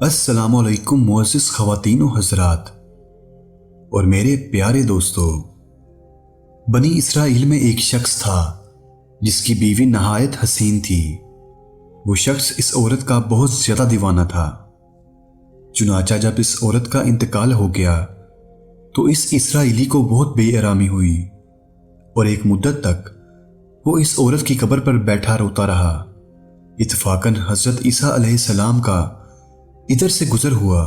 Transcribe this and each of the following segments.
अस्सलाम वालेकुम मुअज़्ज़िज़ ख़वातीन व हज़रात और मेरे प्यारे दोस्तों। बनी इसराइल में एक शख्स था जिसकी बीवी नहायत हसीन थी। वो शख्स इस औरत का बहुत ज़्यादा दीवाना था। चुनाचा जब इस औरत का इंतकाल हो गया तो इस इसराइली को बहुत बेआरामी हुई और एक मुद्दत तक वो इस औरत की कब्र पर बैठा रोता रहा। इत्तफाकन हज़रत ईसा अलैहिस्सलाम का इधर से गुजर हुआ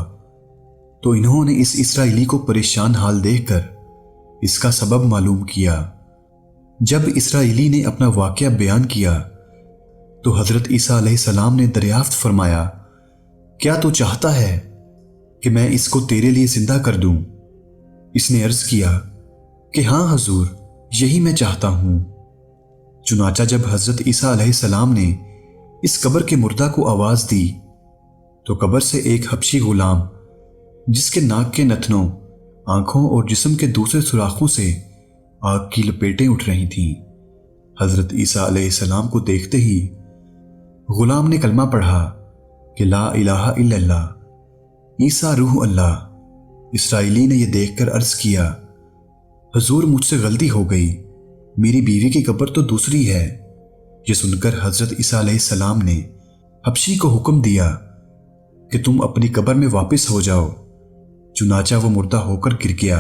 तो इन्होंने इस इसराइली को परेशान हाल देखकर इसका सबब मालूम किया। जब इसराइली ने अपना वाक़या बयान किया तो हज़रत ईसा अलैहिस्सलाम ने दरियाफ्त फरमाया, क्या तू चाहता है कि मैं इसको तेरे लिए जिंदा कर दूं? इसने अर्ज़ किया कि हाँ हजूर, यही मैं चाहता हूं। चुनाचा जब हज़रत ईसा अलैहिस्सलाम ने इस कब्र के मुर्दा को आवाज़ दी तो कब्र से एक हबशी गुलाम जिसके नाक के नथनों, आंखों और जिस्म के दूसरे सुराखों से आग की लपेटें उठ रही थीं, हज़रत ईसा अलैहिस्सलाम को देखते ही गुलाम ने कलमा पढ़ा कि ला इलाहा इल्लल्लाह, ईसा रूह अल्लाह। इसराइली ने यह देखकर अर्ज़ किया, हजूर मुझसे गलती हो गई, मेरी बीवी की कब्र तो दूसरी है। यह सुनकर हज़रत ईसा अलैहिस्सलाम ने हबशी को हुक्म दिया कि तुम अपनी कब्र में वापस हो जाओ। चुनाचा वो मुर्दा होकर गिर गया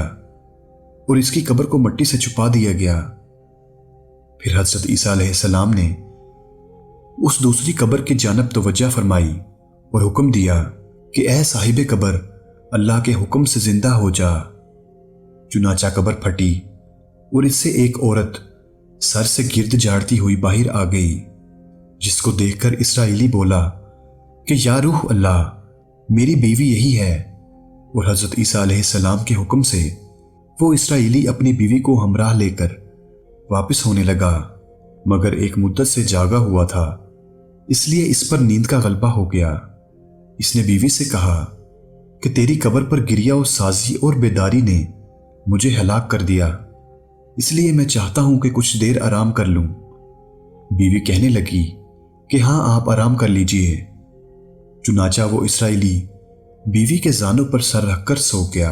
और इसकी कब्र को मिट्टी से छुपा दिया गया। फिर हज़रत ईसा अलैहिस्सलाम ने उस दूसरी कब्र की जानब तवज्जो फरमाई और हुक्म दिया कि ऐ साहिब कब्र, अल्लाह के हुक्म से जिंदा हो जा। चुनाचा कब्र फटी और इससे एक औरत सर से गिर्द झाड़ती हुई बाहर आ गई, जिसको देखकर इसराइली बोला कि या रूह अल्लाह, मेरी बीवी यही है। और हज़रत ईसा अलैहिस्सलाम के हुक्म से वो इसराइली अपनी बीवी को हमराह लेकर वापस होने लगा, मगर एक मुद्दत से जागा हुआ था, इसलिए इस पर नींद का गलबा हो गया। इसने बीवी से कहा कि तेरी कब्र पर गिरिया और साजी और बेदारी ने मुझे हलाक कर दिया, इसलिए मैं चाहता हूं कि कुछ देर आराम कर लूं। बीवी कहने लगी कि हाँ, आप आराम कर लीजिए। चुनाचा वो इसराइली बीवी के जानों पर सर रखकर सो गया।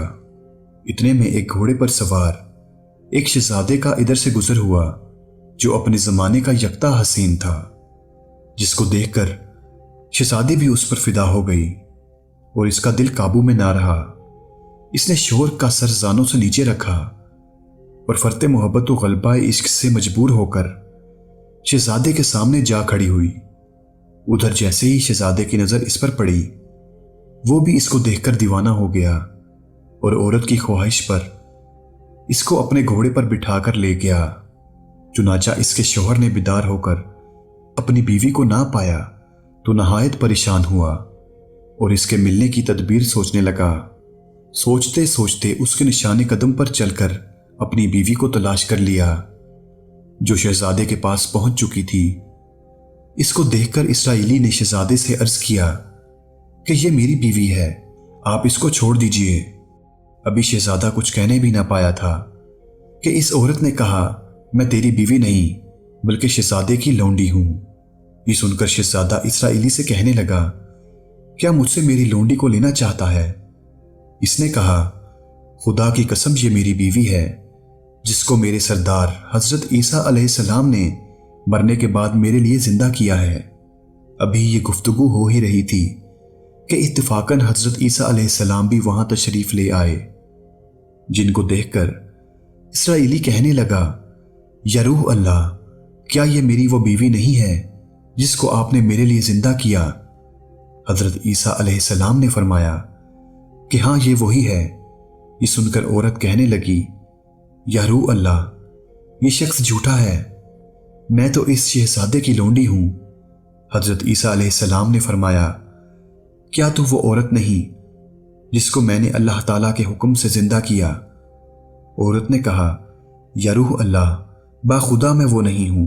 इतने में एक घोड़े पर सवार एक शहजादे का इधर से गुजर हुआ जो अपने जमाने का यकता हसीन था, जिसको देखकर शहजादी भी उस पर फिदा हो गई और इसका दिल काबू में ना रहा। इसने शोर का सर जानों से नीचे रखा और फरते मोहब्बत व गलबा इश्क से मजबूर होकर शहजादे के सामने जा खड़ी हुई। उधर जैसे ही शहजादे की नजर इस पर पड़ी, वो भी इसको देखकर दीवाना हो गया और औरत की ख्वाहिश पर इसको अपने घोड़े पर बिठाकर ले गया। चुनाचा इसके शौहर ने बेदार होकर अपनी बीवी को ना पाया तो नहायत परेशान हुआ और इसके मिलने की तदबीर सोचने लगा। सोचते सोचते उसके निशाने कदम पर चलकर अपनी बीवी को तलाश कर लिया, जो शहजादे के पास पहुंच चुकी थी। इसको देखकर इसराइली ने शहजादे से अर्ज किया कि यह मेरी बीवी है, आप इसको छोड़ दीजिए। अभी शहजादा कुछ कहने भी ना पाया था कि इस औरत ने कहा, मैं तेरी बीवी नहीं बल्कि शहजादे की लौंडी हूं। ये सुनकर शहजादा इसराइली से कहने लगा, क्या मुझसे मेरी लौंडी को लेना चाहता है? इसने कहा, खुदा की कसम, ये मेरी बीवी है जिसको मेरे सरदार हजरत ईसा अलैहिस्सलाम ने मरने के बाद मेरे लिए जिंदा किया है। अभी ये गुफ्तगू हो ही रही थी कि इत्तफाकन हजरत ईसा अलैहिस्सलाम भी वहां तशरीफ ले आए, जिनको देखकर इसराइली कहने लगा, या रूह अल्लाह, क्या ये मेरी वो बीवी नहीं है जिसको आपने मेरे लिए जिंदा किया? हजरत ईसा अलैहिस्सलाम ने फरमाया कि हाँ, ये वही है। ये सुनकर औरत कहने लगी, या रूह अल्लाह, ये शख्स झूठा है, मैं तो इस शहजादे की लौंडी हूं। हजरत ईसा अलैहिस्सलाम ने फरमाया, क्या तू वो औरत नहीं जिसको मैंने अल्लाह ताला के हुक्म से जिंदा किया? औरत ने कहा, या रूह अल्लाह, बाखुदा मैं वो नहीं हूं।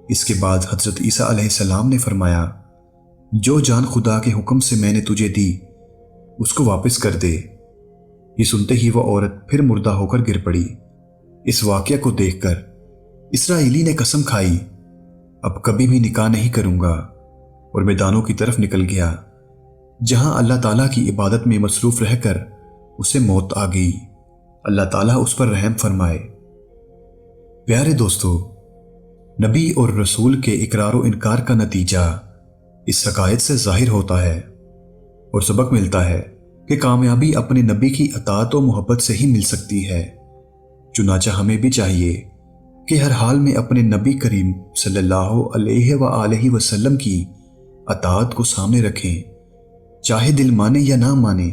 इसके बाद हजरत ईसा अलैहिस्सलाम ने फरमाया, जो जान खुदा के हुक्म से मैंने तुझे दी उसको वापस कर दे। ये सुनते ही वो औरत फिर मुर्दा होकर गिर पड़ी। इस वाकया को देखकर इसराइली ने कसम खाई, अब कभी भी निकाह नहीं करूंगा, और मैदानों की तरफ निकल गया। جہاں اللہ تعالیٰ کی عبادت میں مصروف رہ کر اسے موت آ گئی۔ اللہ تعالیٰ اس پر رحم فرمائے۔ پیارے دوستو، نبی اور رسول کے اقرار و انکار کا نتیجہ اس حقائق سے ظاہر ہوتا ہے اور سبق ملتا ہے کہ کامیابی اپنے نبی کی اطاعت و محبت سے ہی مل سکتی ہے۔ چنانچہ ہمیں بھی چاہیے کہ ہر حال میں اپنے نبی کریم صلی اللہ علیہ وآلہ وسلم کی اطاعت کو سامنے رکھیں، چاہے دل مانے یا نہ مانے،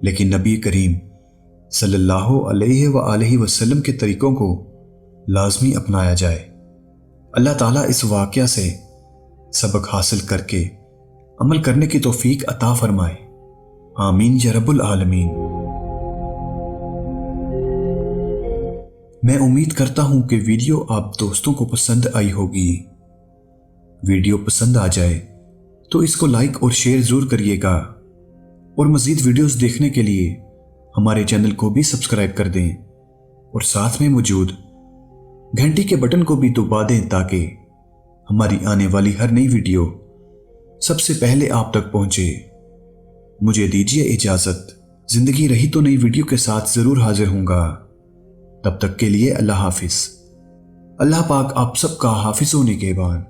لیکن نبی کریم صلی اللہ علیہ وآلہ وسلم کے طریقوں کو لازمی اپنایا جائے۔ اللہ تعالیٰ اس واقعہ سے سبق حاصل کر کے عمل کرنے کی توفیق عطا فرمائے۔ آمین یا رب العالمین۔ میں امید کرتا ہوں کہ ویڈیو آپ دوستوں کو پسند آئی ہوگی۔ ویڈیو پسند آ جائے تو اس کو لائک اور شیئر ضرور کریے گا، اور مزید ویڈیوز دیکھنے کے لیے ہمارے چینل کو بھی سبسکرائب کر دیں اور ساتھ میں موجود گھنٹی کے بٹن کو بھی دبا دیں تاکہ ہماری آنے والی ہر نئی ویڈیو سب سے پہلے آپ تک پہنچے۔ مجھے دیجیے اجازت، زندگی رہی تو نئی ویڈیو کے ساتھ ضرور حاضر ہوں گا۔ تب تک کے لیے اللہ حافظ۔ اللہ پاک آپ سب کا حافظ و نگہبان۔